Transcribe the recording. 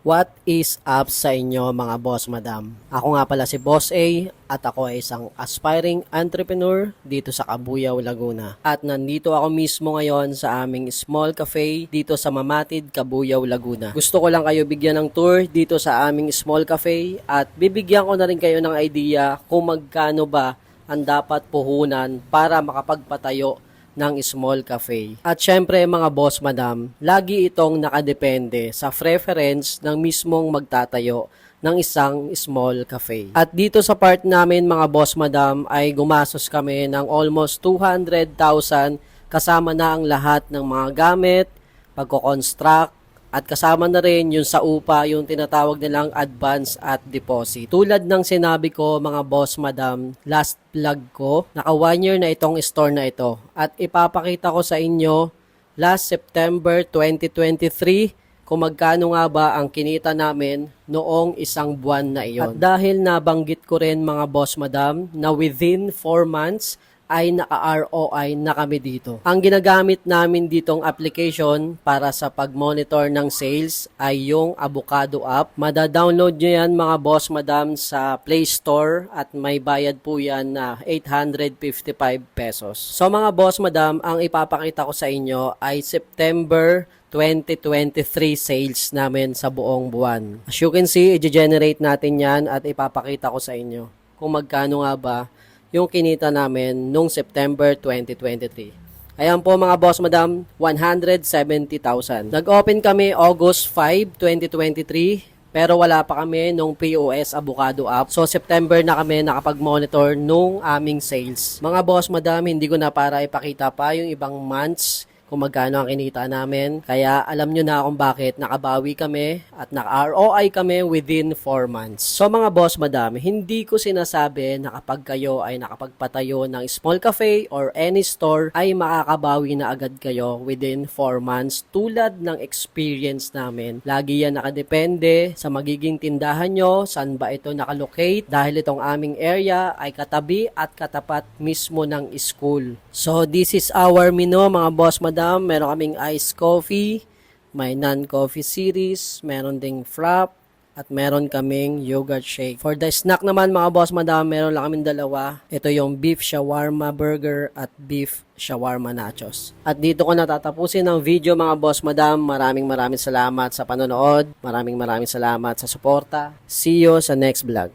What is up sa inyo mga boss madam? Ako nga pala si Boss A at ako ay isang aspiring entrepreneur dito sa Cabuyao, Laguna. At nandito ako mismo ngayon sa aming small cafe dito sa Mamatid, Cabuyao, Laguna. Gusto ko lang kayo bigyan ng tour dito sa aming small cafe at bibigyan ko na rin kayo ng idea kung magkano ba ang dapat puhunan para makapagpatayo ng small cafe. At syempre mga boss madam, lagi itong nakadepende sa preference ng mismong magtatayo ng isang small cafe. At dito sa part namin mga boss madam ay gumastos kami ng almost 200,000 kasama na ang lahat ng mga gamit, pagko-construct, at kasama na rin yung sa upa, yung tinatawag nilang advance at deposit. Tulad ng sinabi ko mga boss madam, last vlog ko, naka 1 year na itong store na ito. At ipapakita ko sa inyo last September 2023 kung magkano nga ba ang kinita namin noong isang buwan na iyon. At dahil nabanggit ko rin mga boss madam na within 4 months, ay naka-ROI na kami dito. Ang ginagamit namin ditong application para sa pag-monitor ng sales ay yung Avocado app. Mada-download nyo yan mga boss madam sa Play Store at may bayad po yan na 855 pesos. So mga boss madam, ang ipapakita ko sa inyo ay September 2023 sales namin sa buong buwan. As you can see, i-generate natin yan at ipapakita ko sa inyo kung magkano nga ba yung kinita namin nung September 2023. Ayan po mga boss madam, 170,000. Nag-open kami August 5, 2023, pero wala pa kami nung POS Avocado app. So September na kami nakapag-monitor nung aming sales. Mga boss madam, hindi ko na para ipakita pa yung ibang months kung magkano ang kinita namin. Kaya alam nyo na kung bakit nakabawi kami at naka-ROI kami within 4 months. So mga boss madam, hindi ko sinasabi na kapag kayo ay nakapagpatayo ng small cafe or any store ay makakabawi na agad kayo within 4 months tulad ng experience namin. Lagi yan nakadepende sa magiging tindahan nyo, saan ba ito nakalocate dahil itong aming area ay katabi at katapat mismo ng school. So this is our menu mga boss madam. Meron kaming iced coffee, may non-coffee series, meron ding frap, at meron kaming yogurt shake. For the snack naman mga boss madam, meron lang kaming dalawa. Ito yung beef shawarma burger at beef shawarma nachos. At dito ko natatapusin ang video mga boss madam. Maraming salamat sa panonood. Maraming salamat sa suporta. See you sa next vlog.